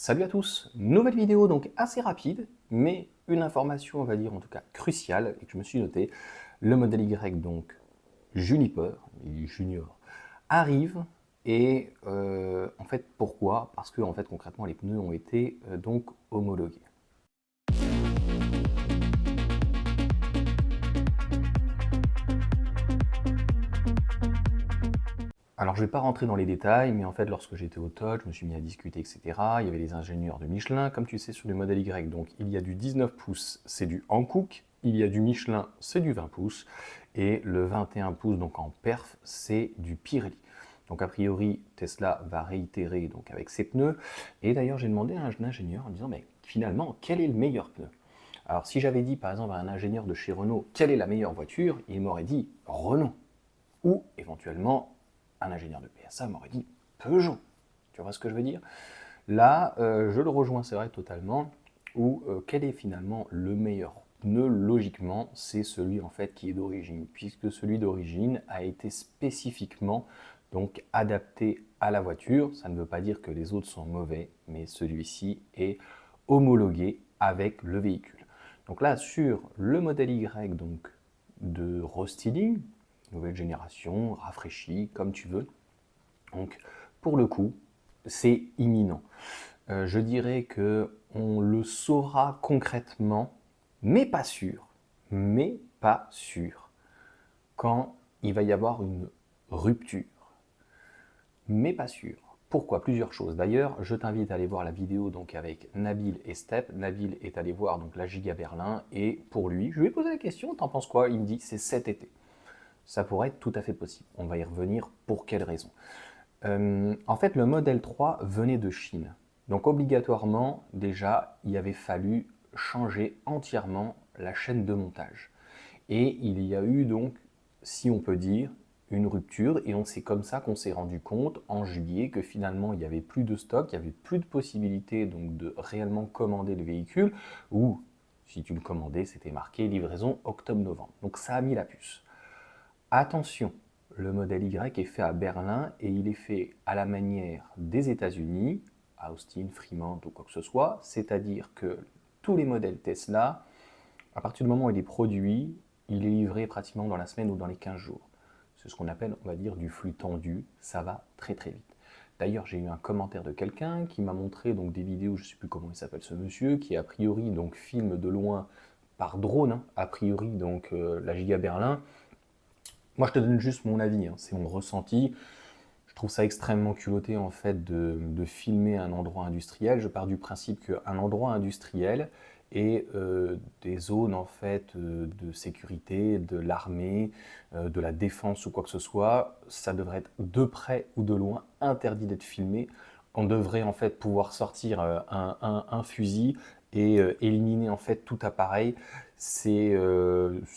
Salut à tous, nouvelle vidéo donc assez rapide, mais une information on va dire en tout cas cruciale et que je me suis noté. Le modèle Y donc Juniper, Junior, arrive et en fait pourquoi? Parce que en fait concrètement les pneus ont été donc homologués. Alors je ne vais pas rentrer dans les détails, mais en fait lorsque j'étais au TOT, je me suis mis à discuter, etc. Il y avait les ingénieurs de Michelin, comme tu sais sur le modèle Y, donc il y a du 19 pouces, c'est du Hankook, il y a du Michelin, c'est du 20 pouces, et le 21 pouces, donc en perf, c'est du Pirelli. Donc a priori, Tesla va réitérer donc avec ses pneus, et d'ailleurs j'ai demandé à un ingénieur en disant, mais finalement, quel est le meilleur pneu? Alors si j'avais dit par exemple à un ingénieur de chez Renault, quelle est la meilleure voiture, il m'aurait dit Renault, ou éventuellement un ingénieur de PSA m'aurait dit Peugeot. Tu vois ce que je veux dire? Là, je le rejoins, c'est vrai, totalement. Ou quel est finalement le meilleur pneu? Logiquement, c'est celui en fait qui est d'origine, puisque celui d'origine a été spécifiquement donc adapté à la voiture. Ça ne veut pas dire que les autres sont mauvais, mais celui-ci est homologué avec le véhicule. Donc là, sur le modèle Y donc de restyling, nouvelle génération, rafraîchi, comme tu veux. Donc, pour le coup, c'est imminent. Je dirais que on le saura concrètement, mais pas sûr, quand il va y avoir une rupture. Mais pas sûr. Pourquoi? Plusieurs choses. D'ailleurs, je t'invite à aller voir la vidéo donc avec Nabil et Step. Nabil est allé voir donc la Giga Berlin et pour lui, je lui ai posé la question, t'en penses quoi? Il me dit c'est cet été. Ça pourrait être tout à fait possible. On va y revenir. Pour quelle raison? En fait, le modèle 3 venait de Chine. Donc obligatoirement, déjà, il avait fallu changer entièrement la chaîne de montage. Et il y a eu donc, si on peut dire, une rupture. Et c'est comme ça qu'on s'est rendu compte en juillet que finalement, il n'y avait plus de stock, il n'y avait plus de possibilité donc, de réellement commander le véhicule. Ou, si tu le commandais, c'était marqué livraison octobre-novembre. Donc ça a mis la puce. Attention, le modèle Y est fait à Berlin et il est fait à la manière des États-Unis, Austin, Fremont ou quoi que ce soit, c'est-à-dire que tous les modèles Tesla, à partir du moment où il est produit, il est livré pratiquement dans la semaine ou dans les 15 jours. C'est ce qu'on appelle, on va dire, du flux tendu, ça va très très vite. D'ailleurs, j'ai eu un commentaire de quelqu'un qui m'a montré donc des vidéos, je ne sais plus comment il s'appelle ce monsieur, qui a priori donc filme de loin par drone, a priori donc la Giga Berlin. Moi, je te donne juste mon avis, hein, c'est mon ressenti. Je trouve ça extrêmement culotté en fait de filmer un endroit industriel. Je pars du principe qu'un endroit industriel et des zones en fait de sécurité, de l'armée, de la défense ou quoi que ce soit, ça devrait être de près ou de loin interdit d'être filmé. On devrait en fait pouvoir sortir un fusil et éliminer en fait tout appareil. C'est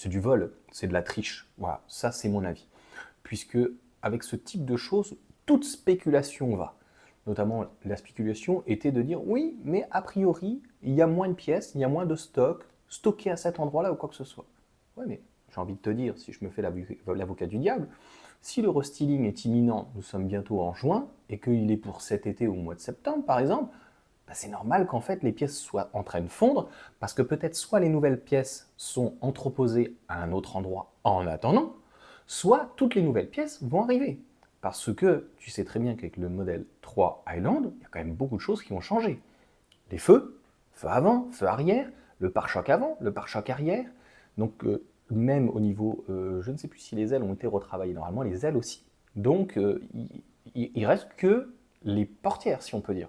du vol, c'est de la triche. Voilà, ça c'est mon avis. Puisque avec ce type de choses, toute spéculation va. Notamment, la spéculation était de dire oui, mais a priori, il y a moins de pièces, il y a moins de stock, stocké à cet endroit-là ou quoi que ce soit. Ouais, mais j'ai envie de te dire, si je me fais l'avocat du diable, si le restyling est imminent, nous sommes bientôt en juin, et qu'il est pour cet été ou au mois de septembre, par exemple, bah c'est normal qu'en fait les pièces soient en train de fondre, parce que peut-être soit les nouvelles pièces sont entreposées à un autre endroit en attendant, soit toutes les nouvelles pièces vont arriver. Parce que tu sais très bien qu'avec le modèle 3 Highland, il y a quand même beaucoup de choses qui ont changé. Les feux, feu avant, feu arrière, le pare-choc avant, le pare-choc arrière. Donc même au niveau, je ne sais plus si les ailes ont été retravaillées, normalement les ailes aussi. Donc il reste que les portières, si on peut dire.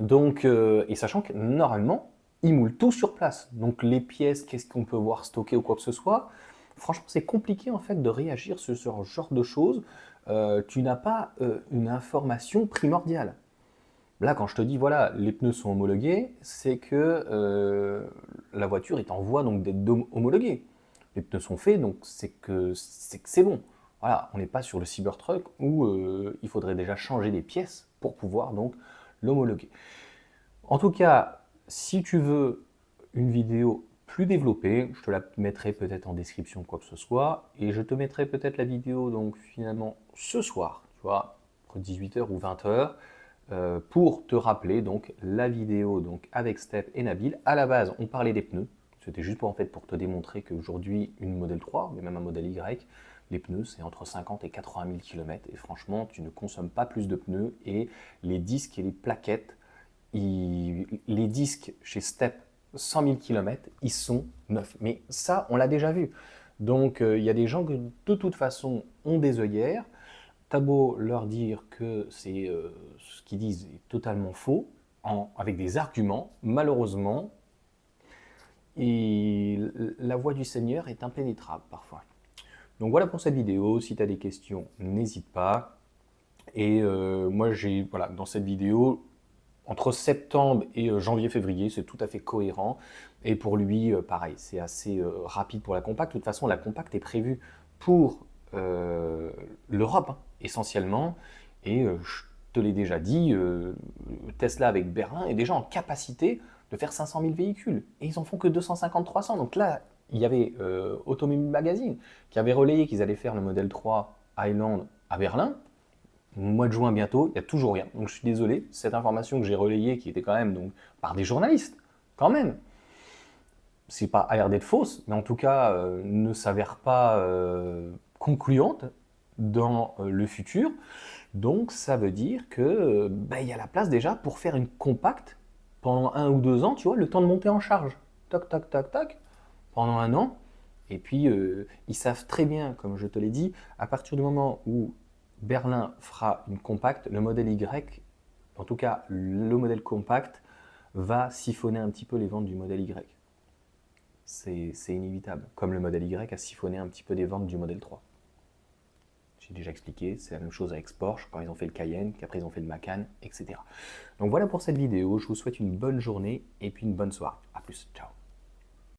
Donc, et sachant que normalement, ils moulent tout sur place. Donc les pièces, qu'est-ce qu'on peut voir stocker ou quoi que ce soit, franchement, c'est compliqué en fait de réagir sur ce genre de choses. Tu n'as pas une information primordiale. Là, quand je te dis, voilà, les pneus sont homologués, c'est que la voiture est en voie donc d'être homologuée. Les pneus sont faits, donc c'est bon. Voilà, on n'est pas sur le Cybertruck où il faudrait déjà changer les pièces pour pouvoir donc l'homologuer. En tout cas, si tu veux une vidéo plus développée, je te la mettrai peut-être en description, quoi que ce soit, et je te mettrai peut-être la vidéo donc finalement ce soir, tu vois, entre 18h ou 20h, pour te rappeler donc la vidéo donc avec Step et Nabil. À la base, on parlait des pneus. C'était juste pour te démontrer qu'aujourd'hui, une modèle 3, mais même un modèle Y, les pneus, c'est entre 50 et 80 000 km. Et franchement, tu ne consommes pas plus de pneus. Et les disques et les plaquettes, les disques chez Step, 100 000 km, ils sont neufs. Mais ça, on l'a déjà vu. Donc, il y a des gens qui, de toute façon, ont des œillères. T'as beau leur dire que ce qu'ils disent est totalement faux, avec des arguments, malheureusement, et la voix du Seigneur est impénétrable parfois. Donc voilà pour cette vidéo. Si tu as des questions, n'hésite pas. Et moi, voilà, dans cette vidéo, entre septembre et janvier-février, c'est tout à fait cohérent. Et pour lui, pareil, c'est assez rapide pour la compacte. De toute façon, la compacte est prévue pour l'Europe, hein, essentiellement. Et je te l'ai déjà dit, Tesla avec Berlin est déjà en capacité de faire 500 000 véhicules. Et ils en font que 250-300. Donc là, il y avait Automobile Magazine qui avait relayé qu'ils allaient faire le modèle 3 Highland à Berlin. Mois de juin bientôt, il n'y a toujours rien. Donc je suis désolé, cette information que j'ai relayée, qui était quand même donc, par des journalistes, quand même, c'est pas à l'air d'être fausse, mais en tout cas ne s'avère pas concluante dans le futur. Donc ça veut dire que il y a la place déjà pour faire une compacte pendant 1 ou 2 ans, tu vois, le temps de monter en charge. Tac, tac, tac, tac, pendant 1 an. Et puis ils savent très bien, comme je te l'ai dit, à partir du moment où Berlin fera une compacte, le modèle Y, en tout cas le modèle compact, va siphonner un petit peu les ventes du modèle Y. C'est inévitable, comme le modèle Y a siphonné un petit peu des ventes du modèle 3. J'ai déjà expliqué, c'est la même chose avec Porsche, quand ils ont fait le Cayenne, qu'après ils ont fait le Macan, etc. Donc voilà pour cette vidéo, je vous souhaite une bonne journée et puis une bonne soirée. A plus, ciao.